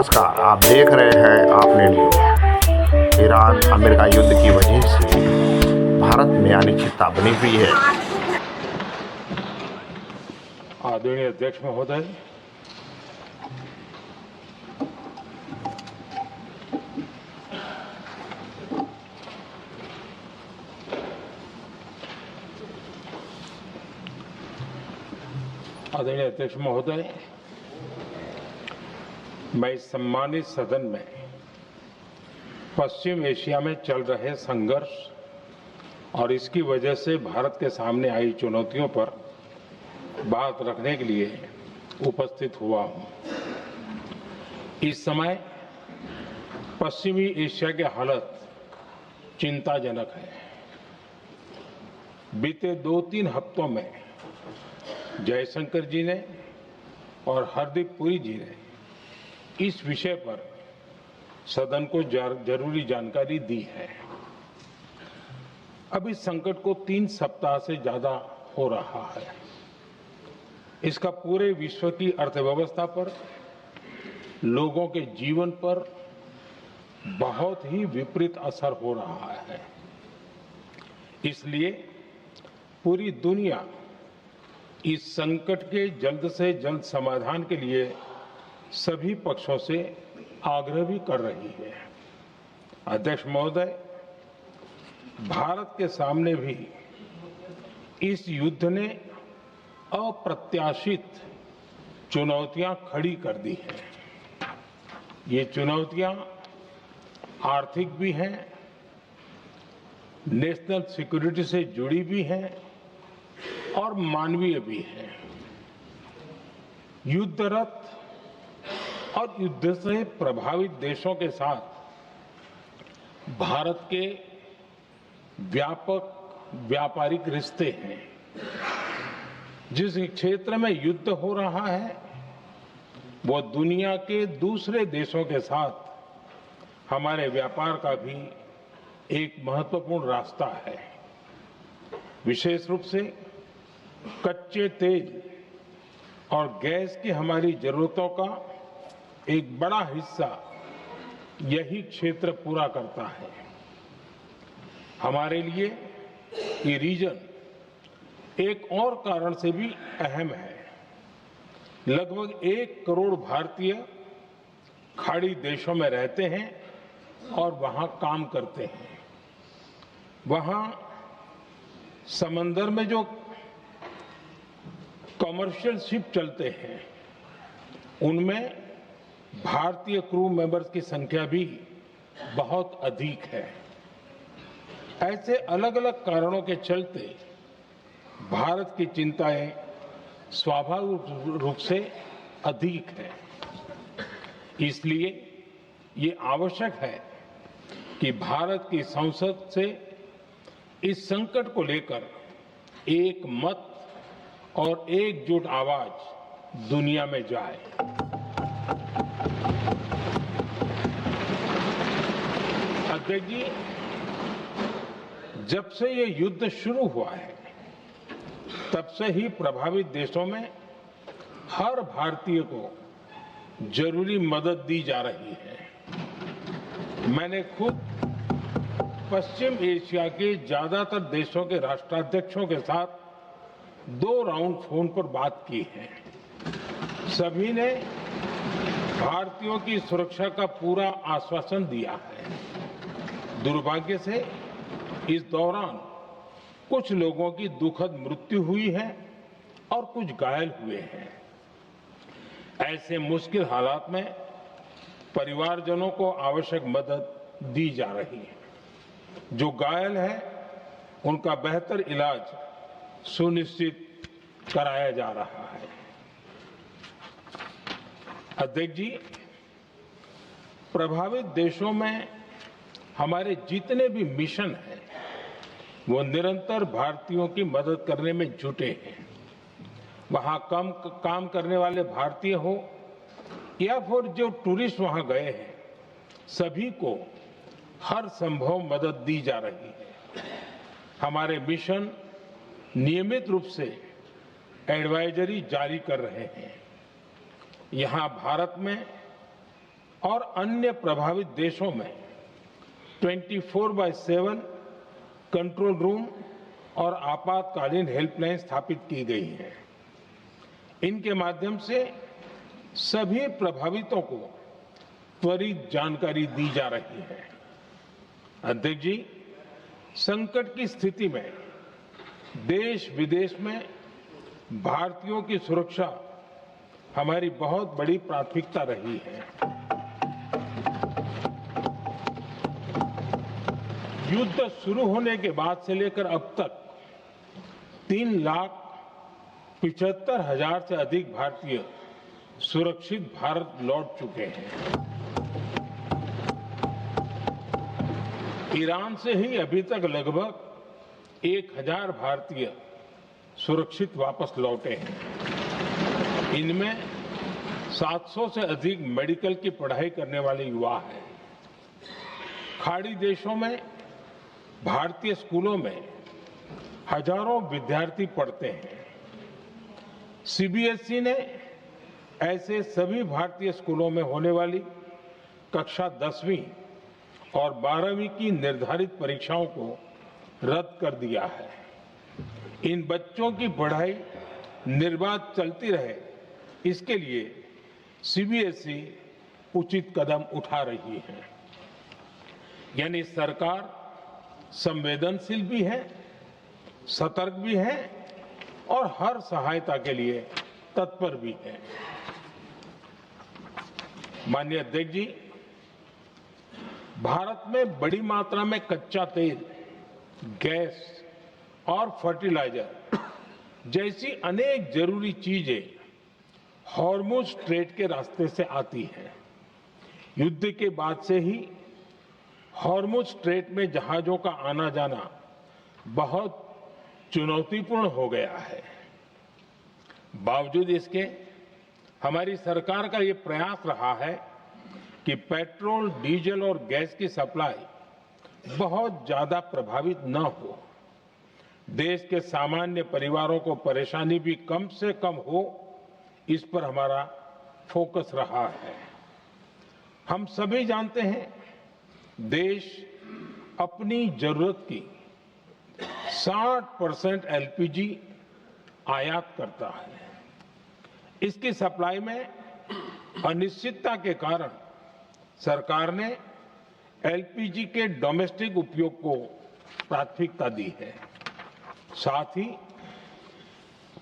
नमस्कार, आप देख रहे हैं आपने न्यूज। ईरान अमेरिका युद्ध की वजह से भारत में अनिश्चितता बनी हुई है। आदरणीय अध्यक्ष महोदय, आदरणीय अध्यक्ष महोदय, मैं इस सम्मानित सदन में पश्चिम एशिया में चल रहे संघर्ष और इसकी वजह से भारत के सामने आई चुनौतियों पर बात रखने के लिए उपस्थित हुआ हूं। इस समय पश्चिमी एशिया की हालत चिंताजनक है। बीते 2-3 हफ्तों में जयशंकर जी ने और हरदीप पुरी जी ने इस विषय पर सदन को जरूरी जानकारी दी है। अब इस संकट को 3 सप्ताह से ज्यादा हो रहा है। इसका पूरे विश्व की अर्थव्यवस्था पर, लोगों के जीवन पर बहुत ही विपरीत असर हो रहा है। इसलिए पूरी दुनिया इस संकट के जल्द से जल्द समाधान के लिए सभी पक्षों से आग्रह भी कर रही है। अध्यक्ष महोदय, भारत के सामने भी इस युद्ध ने अप्रत्याशित चुनौतियां खड़ी कर दी हैं। ये चुनौतियां आर्थिक भी हैं, नेशनल सिक्योरिटी से जुड़ी भी हैं और मानवीय भी है। युद्धरत और युद्ध से प्रभावित देशों के साथ भारत के व्यापक व्यापारिक रिश्ते हैं। जिस क्षेत्र में युद्ध हो रहा है वो दुनिया के दूसरे देशों के साथ हमारे व्यापार का भी एक महत्वपूर्ण रास्ता है। विशेष रूप से कच्चे तेल और गैस की हमारी जरूरतों का एक बड़ा हिस्सा यही क्षेत्र पूरा करता है। हमारे लिए ये रीजन एक और कारण से भी अहम है। लगभग 1 करोड़ भारतीय खाड़ी देशों में रहते हैं और वहां काम करते हैं। वहां समंदर में जो कमर्शियल शिप चलते हैं उनमें भारतीय क्रू मेंबर्स की संख्या भी बहुत अधिक है। ऐसे अलग अलग कारणों के चलते भारत की चिंताएं स्वाभाविक रूप से अधिक है। इसलिए ये आवश्यक है कि भारत की संसद से इस संकट को लेकर एक मत और एकजुट आवाज दुनिया में जाए। अध्यक्ष जी, जब से ये युद्ध शुरू हुआ है तब से ही प्रभावित देशों में हर भारतीय को जरूरी मदद दी जा रही है। मैंने खुद पश्चिम एशिया के ज्यादातर देशों के राष्ट्राध्यक्षों के साथ 2 राउंड फोन पर बात की है। सभी ने भारतीयों की सुरक्षा का पूरा आश्वासन दिया है। दुर्भाग्य से इस दौरान कुछ लोगों की दुखद मृत्यु हुई है और कुछ घायल हुए हैं। ऐसे मुश्किल हालात में परिवारजनों को आवश्यक मदद दी जा रही है। जो घायल है उनका बेहतर इलाज सुनिश्चित कराया जा रहा है। अध्यक्ष जी, प्रभावित देशों में हमारे जितने भी मिशन हैं वो निरंतर भारतीयों की मदद करने में जुटे हैं। वहां काम करने वाले भारतीय हो या फिर जो टूरिस्ट वहां गए हैं, सभी को हर संभव मदद दी जा रही है। हमारे मिशन नियमित रूप से एडवाइजरी जारी कर रहे हैं। यहां भारत में और अन्य प्रभावित देशों में 24/7 कंट्रोल रूम और आपातकालीन हेल्पलाइन स्थापित की गई हैं। इनके माध्यम से सभी प्रभावितों को त्वरित जानकारी दी जा रही है। अध्यक्ष जी, संकट की स्थिति में देश विदेश में भारतीयों की सुरक्षा हमारी बहुत बड़ी प्राथमिकता रही है। युद्ध शुरू होने के बाद से लेकर अब तक 3,75,000 से अधिक भारतीय सुरक्षित भारत लौट चुके हैं। ईरान से ही अभी तक लगभग 1,000 भारतीय सुरक्षित वापस लौटे हैं। इनमें 700 से अधिक मेडिकल की पढ़ाई करने वाले युवा हैं। खाड़ी देशों में भारतीय स्कूलों में हजारों विद्यार्थी पढ़ते हैं। सीबीएसई ने ऐसे सभी भारतीय स्कूलों में होने वाली कक्षा 10वीं और 12वीं की निर्धारित परीक्षाओं को रद्द कर दिया है। इन बच्चों की पढ़ाई निर्बाध चलती रहे, इसके लिए सीबीएसई उचित कदम उठा रही है। यानी सरकार संवेदनशील भी है, सतर्क भी है और हर सहायता के लिए तत्पर भी है। माननीय अध्यक्ष जी, भारत में बड़ी मात्रा में कच्चा तेल, गैस और फर्टिलाइजर जैसी अनेक जरूरी चीजें हॉर्मुज स्ट्रेट के रास्ते से आती हैं। युद्ध के बाद से ही हॉर्मुज स्ट्रेट में जहाजों का आना जाना बहुत चुनौतीपूर्ण हो गया है। बावजूद इसके हमारी सरकार का ये प्रयास रहा है कि पेट्रोल, डीजल और गैस की सप्लाई बहुत ज्यादा प्रभावित न हो। देश के सामान्य परिवारों को परेशानी भी कम से कम हो, इस पर हमारा फोकस रहा है। हम सभी जानते हैं, देश अपनी जरूरत की 60% एलपीजी आयात करता है। इसकी सप्लाई में अनिश्चितता के कारण सरकार ने एलपीजी के डोमेस्टिक उपयोग को प्राथमिकता दी है। साथ ही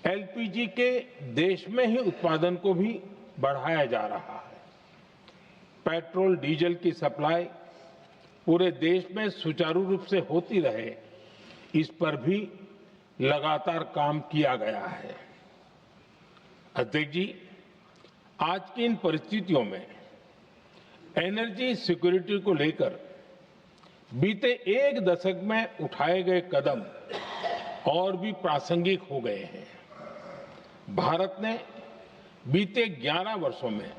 एलपीजी के देश में ही उत्पादन को भी बढ़ाया जा रहा है। पेट्रोल, डीजल की सप्लाई पूरे देश में सुचारू रूप से होती रहे, इस पर भी लगातार काम किया गया है। अध्यक्ष जी, आज की इन परिस्थितियों में एनर्जी सिक्योरिटी को लेकर बीते एक दशक में उठाए गए कदम और भी प्रासंगिक हो गए हैं। भारत ने बीते 11 वर्षों में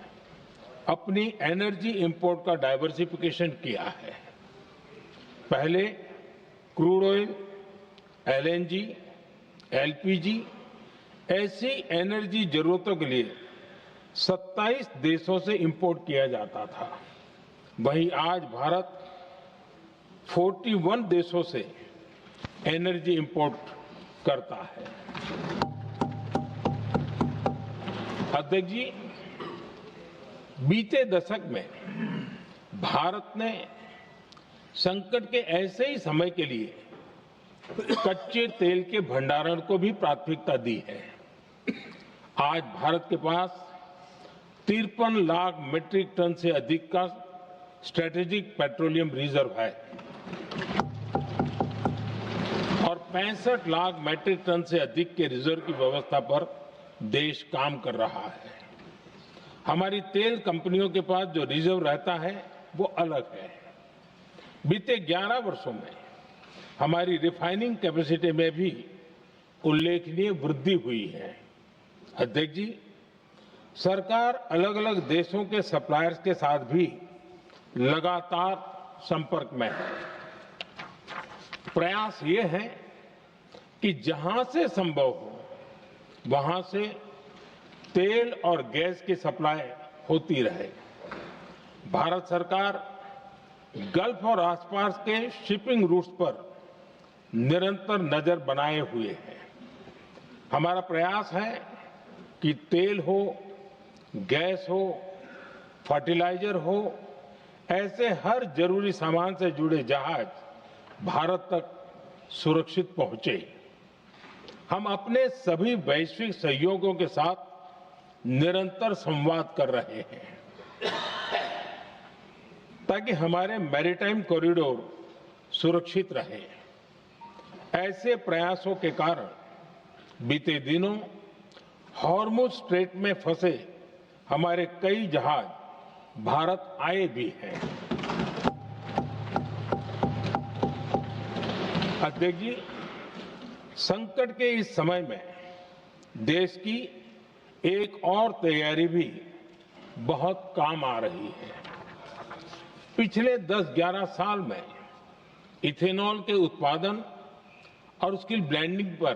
अपनी एनर्जी इंपोर्ट का डाइवर्सिफिकेशन किया है। पहले क्रूड ऑयल, एलएनजी, एलपीजी ऐसी एनर्जी जरूरतों के लिए 27 देशों से इंपोर्ट किया जाता था। वहीं आज भारत 41 देशों से एनर्जी इंपोर्ट करता है। अध्यक्ष जी, बीते दशक में भारत ने संकट के ऐसे ही समय के लिए कच्चे तेल के भंडारण को भी प्राथमिकता दी है। आज भारत के पास 53 लाख मीट्रिक टन से अधिक का स्ट्रेटेजिक पेट्रोलियम रिजर्व है और 65 लाख मीट्रिक टन से अधिक के रिजर्व की व्यवस्था पर देश काम कर रहा है। हमारी तेल कंपनियों के पास जो रिजर्व रहता है वो अलग है। बीते 11 वर्षों में हमारी रिफाइनिंग कैपेसिटी में भी उल्लेखनीय वृद्धि हुई है। अध्यक्ष जी, सरकार अलग अलग देशों के सप्लायर्स के साथ भी लगातार संपर्क में है। प्रयास ये है कि जहां से संभव हो वहां से तेल और गैस की सप्लाई होती रहे। भारत सरकार गल्फ और आसपास के शिपिंग रूट्स पर निरंतर नजर बनाए हुए है। हमारा प्रयास है कि तेल हो, गैस हो, फर्टिलाइजर हो, ऐसे हर जरूरी सामान से जुड़े जहाज भारत तक सुरक्षित पहुंचे। हम अपने सभी वैश्विक सहयोगियों के साथ निरंतर संवाद कर रहे हैं ताकि हमारे मैरीटाइम कॉरिडोर सुरक्षित रहे। ऐसे प्रयासों के कारण बीते दिनों हॉर्मुज स्ट्रेट में फंसे हमारे कई जहाज भारत आए भी हैं। अध्यक्ष जी, संकट के इस समय में देश की एक और तैयारी भी बहुत काम आ रही है। पिछले 10-11 साल में इथेनॉल के उत्पादन और उसकी ब्लेंडिंग पर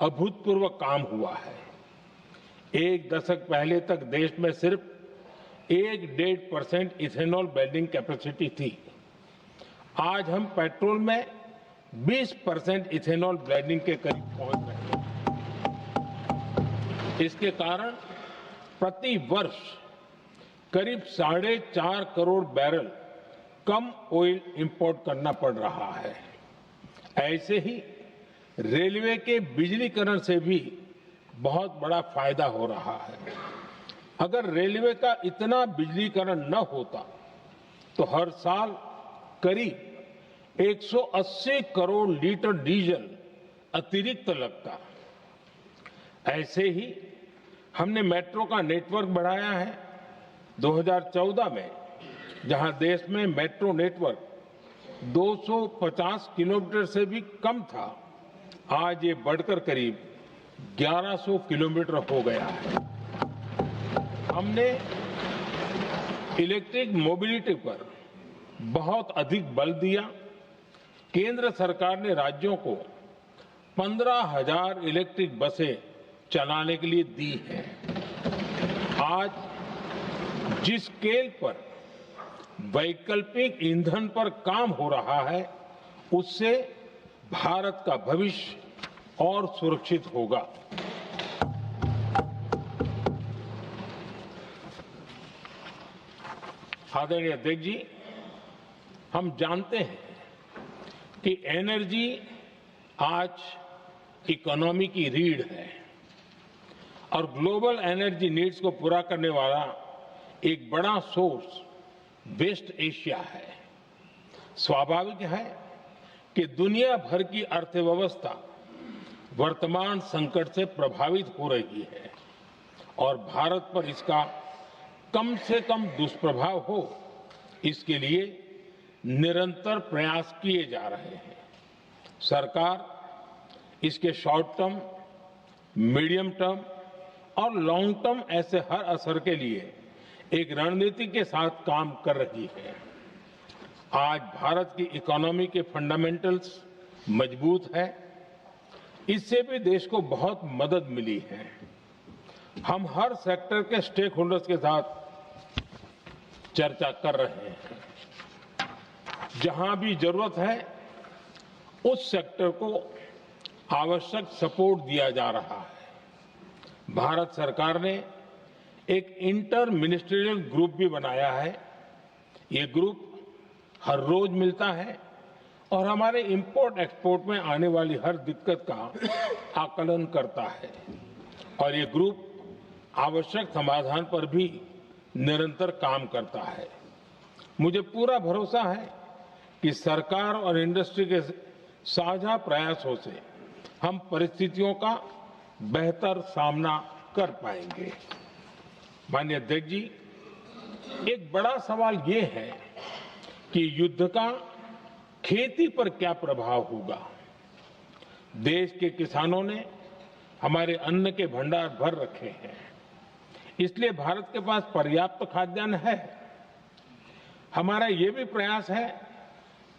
अभूतपूर्व काम हुआ है। एक दशक पहले तक देश में सिर्फ 1-1.5% इथेनॉल ब्लेंडिंग कैपेसिटी थी। आज हम पेट्रोल में 20% इथेनॉल ब्लेंडिंग के करीब पहुंच रहे हैं। इसके कारण प्रति वर्ष करीब 4.5 करोड़ बैरल कम ऑयल इंपोर्ट करना पड़ रहा है। ऐसे ही रेलवे के बिजलीकरण से भी बहुत बड़ा फायदा हो रहा है। अगर रेलवे का इतना बिजलीकरण न होता तो हर साल करीब 180 करोड़ लीटर डीजल अतिरिक्त लगता। ऐसे ही हमने मेट्रो का नेटवर्क बढ़ाया है। 2014 में जहां देश में मेट्रो नेटवर्क 250 किलोमीटर से भी कम था, आज ये बढ़कर करीब 1100 किलोमीटर हो गया है। हमने इलेक्ट्रिक मोबिलिटी पर बहुत अधिक बल दिया। केंद्र सरकार ने राज्यों को 15,000 इलेक्ट्रिक बसें चलाने के लिए दी है। आज जिस स्केल पर वैकल्पिक ईंधन पर काम हो रहा है, उससे भारत का भविष्य और सुरक्षित होगा। आदरणीय अध्यक्ष जी, हम जानते हैं कि एनर्जी आज इकोनॉमी की रीढ़ है और ग्लोबल एनर्जी नीड्स को पूरा करने वाला एक बड़ा सोर्स वेस्ट एशिया है। स्वाभाविक है कि दुनिया भर की अर्थव्यवस्था वर्तमान संकट से प्रभावित हो रही है और भारत पर इसका कम से कम दुष्प्रभाव हो, इसके लिए निरंतर प्रयास किए जा रहे हैं। सरकार इसके शॉर्ट टर्म, मीडियम टर्म और लॉन्ग टर्म ऐसे हर असर के लिए एक रणनीति के साथ काम कर रही है। आज भारत की इकोनॉमी के फंडामेंटल्स मजबूत है। इससे भी देश को बहुत मदद मिली है। हम हर सेक्टर के स्टेक होल्डर्स के साथ चर्चा कर रहे हैं। जहां भी जरूरत है उस सेक्टर को आवश्यक सपोर्ट दिया जा रहा है। भारत सरकार ने एक इंटर मिनिस्ट्रियल ग्रुप भी बनाया है। ये ग्रुप हर रोज मिलता है और हमारे इंपोर्ट एक्सपोर्ट में आने वाली हर दिक्कत का आकलन करता है और ये ग्रुप आवश्यक समाधान पर भी निरंतर काम करता है। मुझे पूरा भरोसा है कि सरकार और इंडस्ट्री के साझा प्रयासों से हम परिस्थितियों का बेहतर सामना कर पाएंगे। माननीय अध्यक्ष जी, एक बड़ा सवाल ये है कि युद्ध का खेती पर क्या प्रभाव होगा। देश के किसानों ने हमारे अन्न के भंडार भर रखे हैं, इसलिए भारत के पास पर्याप्त खाद्यान्न है। हमारा ये भी प्रयास है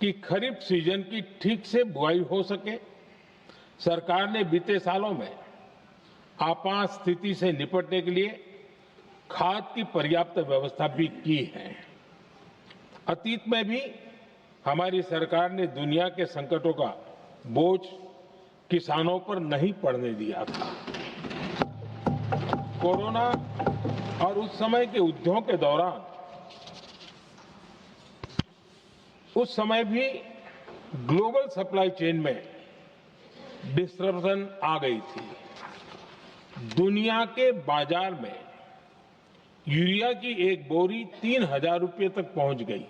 कि खरीफ सीजन की ठीक से बुआई हो सके। सरकार ने बीते सालों में आपात स्थिति से निपटने के लिए खाद की पर्याप्त व्यवस्था भी की है। अतीत में भी हमारी सरकार ने दुनिया के संकटों का बोझ किसानों पर नहीं पड़ने दिया था। कोरोना और उस समय के युद्धों के दौरान उस समय भी ग्लोबल सप्लाई चेन में डिस्टरप्शन आ गई थी। दुनिया के बाजार में यूरिया की एक बोरी 3,000 रुपये तक पहुंच गई,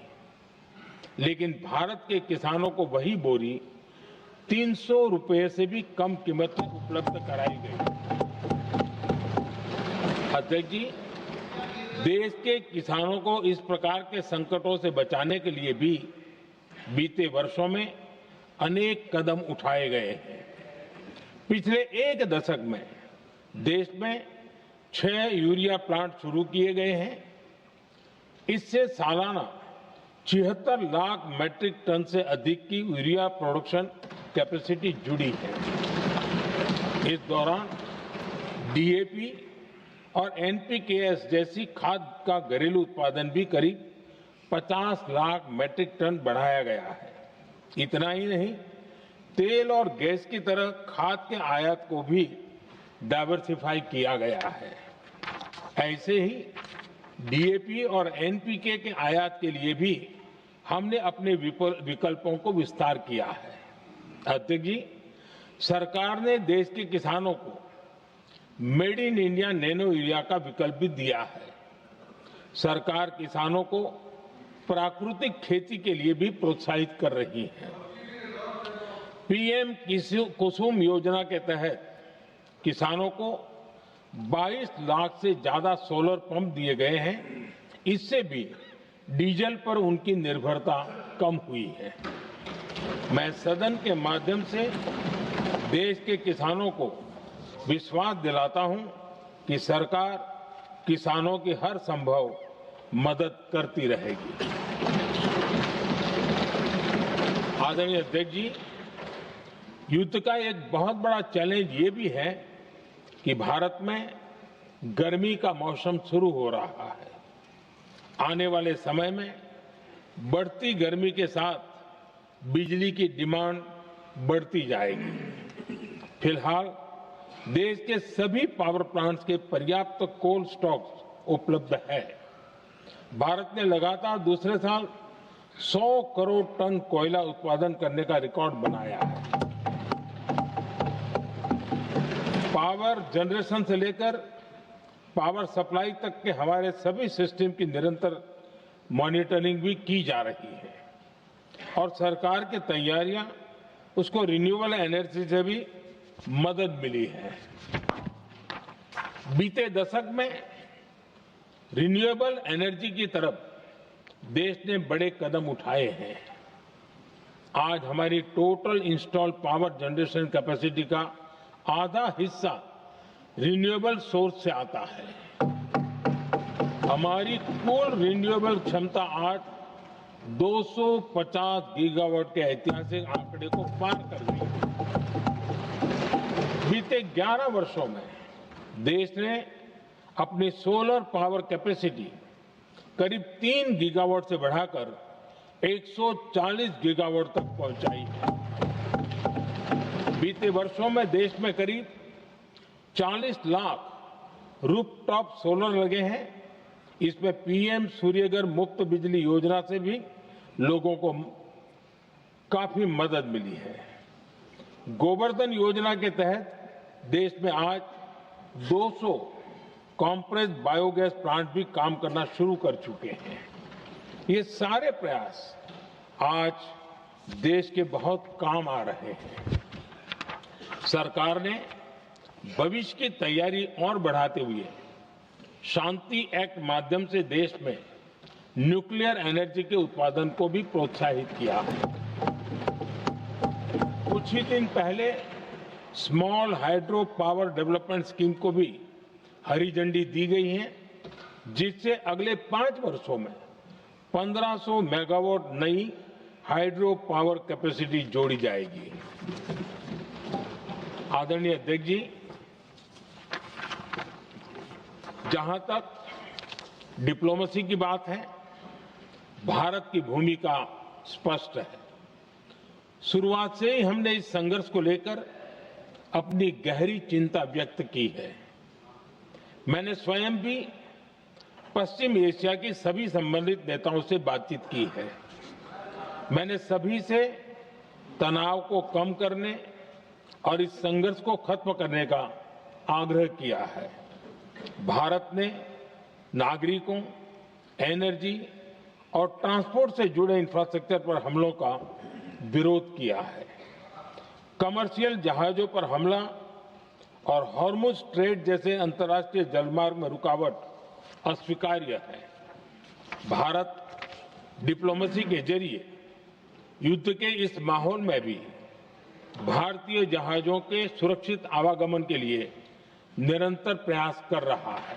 लेकिन भारत के किसानों को वही बोरी 300 रुपये से भी कम कीमत में उपलब्ध कराई गई। अध्यक्ष जी, देश के किसानों को इस प्रकार के संकटों से बचाने के लिए भी बीते वर्षों में अनेक कदम उठाए गए हैं। पिछले एक दशक में देश में 6 यूरिया प्लांट शुरू किए गए हैं। इससे सालाना 76 लाख मैट्रिक टन से अधिक की यूरिया प्रोडक्शन कैपेसिटी जुड़ी है। इस दौरान डीएपी और एनपीकेएस जैसी खाद का घरेलू उत्पादन भी करीब 50 लाख मैट्रिक टन बढ़ाया गया है। इतना ही नहीं, तेल और गैस की तरह खाद के आयात को भी डाइवर्सिफाई किया गया है। ऐसे ही डीएपी और एनपीके के आयात के लिए भी हमने अपने विकल्पों को विस्तार किया है। अध्यक्ष जी, सरकार ने देश के किसानों को made in India nano urea का विकल्प भी दिया है। सरकार किसानों को प्राकृतिक खेती के लिए भी प्रोत्साहित कर रही है। पीएम कुसुम योजना के तहत किसानों को 22 लाख से ज्यादा सोलर पंप दिए गए हैं। इससे भी डीजल पर उनकी निर्भरता कम हुई है। मैं सदन के माध्यम से देश के किसानों को विश्वास दिलाता हूं कि सरकार किसानों की हर संभव मदद करती रहेगी। आदरणीय अध्यक्ष जी, युद्ध का एक बहुत बड़ा चैलेंज ये भी है कि भारत में गर्मी का मौसम शुरू हो रहा है। आने वाले समय में बढ़ती गर्मी के साथ बिजली की डिमांड बढ़ती जाएगी। फिलहाल देश के सभी पावर प्लांट्स के पर्याप्त कोल स्टॉक्स उपलब्ध है। भारत ने लगातार दूसरे साल 100 करोड़ टन कोयला उत्पादन करने का रिकॉर्ड बनाया है। पावर जनरेशन से लेकर पावर सप्लाई तक के हमारे सभी सिस्टम की निरंतर मॉनिटरिंग भी की जा रही है और सरकार की तैयारियां उसको रिन्यूएबल एनर्जी से भी मदद मिली है। बीते दशक में रिन्यूएबल एनर्जी की तरफ देश ने बड़े कदम उठाए हैं। आज हमारी total installed power generation capacity का आधा हिस्सा रिन्यूएबल सोर्स से आता है। हमारी कुल रिन्यूएबल क्षमता आज 250 गीगावाट के ऐतिहासिक आंकड़े को पार कर गई है। बीते 11 वर्षों में देश ने अपनी सोलर पावर कैपेसिटी करीब 3 गीगावाट से बढ़ाकर 140 गीगावाट तक पहुंचाई है। बीते वर्षों में देश में करीब 40 लाख रूफटॉप सोलर लगे हैं। इसमें पीएम सूर्यघर मुफ्त बिजली योजना से भी लोगों को काफी मदद मिली है। गोवर्धन योजना के तहत देश में आज 200 कॉम्प्रेस बायोगैस प्लांट भी काम करना शुरू कर चुके हैं। ये सारे प्रयास आज देश के बहुत काम आ रहे हैं। सरकार ने भविष्य की तैयारी और बढ़ाते हुए शांति एक्ट माध्यम से देश में न्यूक्लियर एनर्जी के उत्पादन को भी प्रोत्साहित किया है। कुछ ही दिन पहले small hydro power development scheme को भी हरी झंडी दी गई है, जिससे अगले 5 वर्षों में 1500 मेगावाट नई हाइड्रो पावर कैपेसिटी जोड़ी जाएगी। आदरणीय अध्यक्ष जी, जहां तक डिप्लोमेसी की बात है, भारत की भूमिका स्पष्ट है। शुरुआत से ही हमने इस संघर्ष को लेकर अपनी गहरी चिंता व्यक्त की है। मैंने स्वयं भी पश्चिम एशिया की सभी संबंधित नेताओं से बातचीत की है। मैंने सभी से तनाव को कम करने और इस संघर्ष को खत्म करने का आग्रह किया है। भारत ने नागरिकों, एनर्जी और ट्रांसपोर्ट से जुड़े इंफ्रास्ट्रक्चर पर हमलों का विरोध किया है। कमर्शियल जहाजों पर हमला और हॉर्मुज स्ट्रेट जैसे अंतर्राष्ट्रीय जलमार्ग में रुकावट अस्वीकार्य है। भारत डिप्लोमेसी के जरिए युद्ध के इस माहौल में भी भारतीय जहाजों के सुरक्षित आवागमन के लिए निरंतर प्रयास कर रहा है।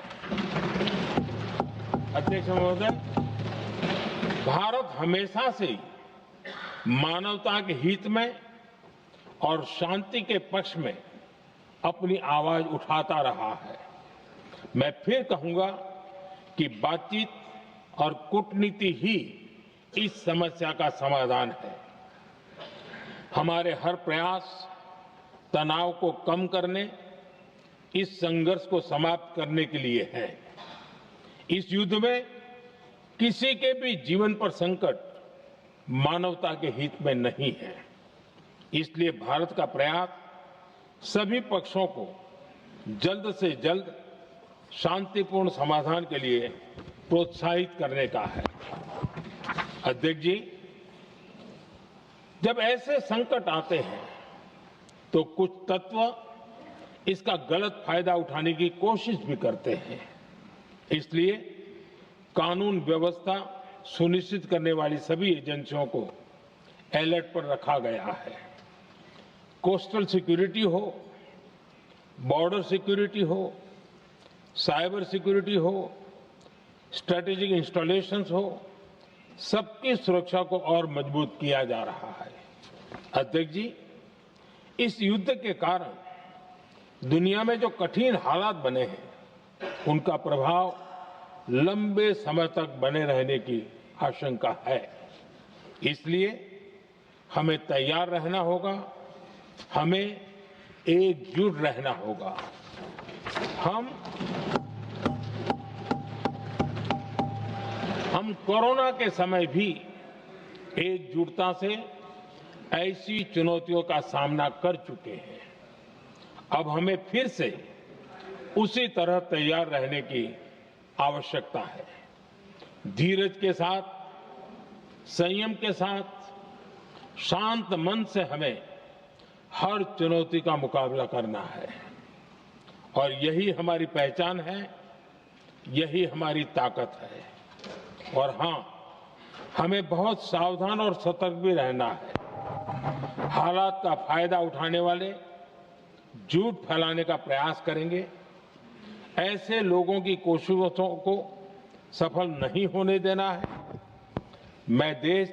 अध्यक्ष महोदय, भारत हमेशा से ही मानवता के हित में और शांति के पक्ष में अपनी आवाज उठाता रहा है। मैं फिर कहूंगा कि बातचीत और कूटनीति ही इस समस्या का समाधान है। हमारे हर प्रयास तनाव को कम करने, इस संघर्ष को समाप्त करने के लिए है। इस युद्ध में किसी के भी जीवन पर संकट मानवता के हित में नहीं है। इसलिए भारत का प्रयास सभी पक्षों को जल्द से जल्द शांतिपूर्ण समाधान के लिए प्रोत्साहित करने का है। अध्यक्ष जी, जब ऐसे संकट आते हैं तो कुछ तत्व इसका गलत फायदा उठाने की कोशिश भी करते हैं। इसलिए कानून व्यवस्था सुनिश्चित करने वाली सभी एजेंसियों को अलर्ट पर रखा गया है। कोस्टल सिक्योरिटी हो, बॉर्डर सिक्योरिटी हो, साइबर सिक्योरिटी हो, स्ट्रेटेजिक इंस्टॉलेशंस हो, सबकी सुरक्षा को और मजबूत किया जा रहा है। अध्यक्ष जी, इस युद्ध के कारण दुनिया में जो कठिन हालात बने हैं, उनका प्रभाव लंबे समय तक बने रहने की आशंका है। इसलिए हमें तैयार रहना होगा, हमें एकजुट रहना होगा। हम कोरोना के समय भी एकजुटता से ऐसी चुनौतियों का सामना कर चुके हैं। अब हमें फिर से उसी तरह तैयार रहने की आवश्यकता है। धीरज के साथ, संयम के साथ, शांत मन से हमें हर चुनौती का मुकाबला करना है और यही हमारी पहचान है, यही हमारी ताकत है। और हां, हमें बहुत सावधान और सतर्क भी रहना है। हालात का फायदा उठाने वाले झूठ फैलाने का प्रयास करेंगे। ऐसे लोगों की कोशिशों को सफल नहीं होने देना है। मैं देश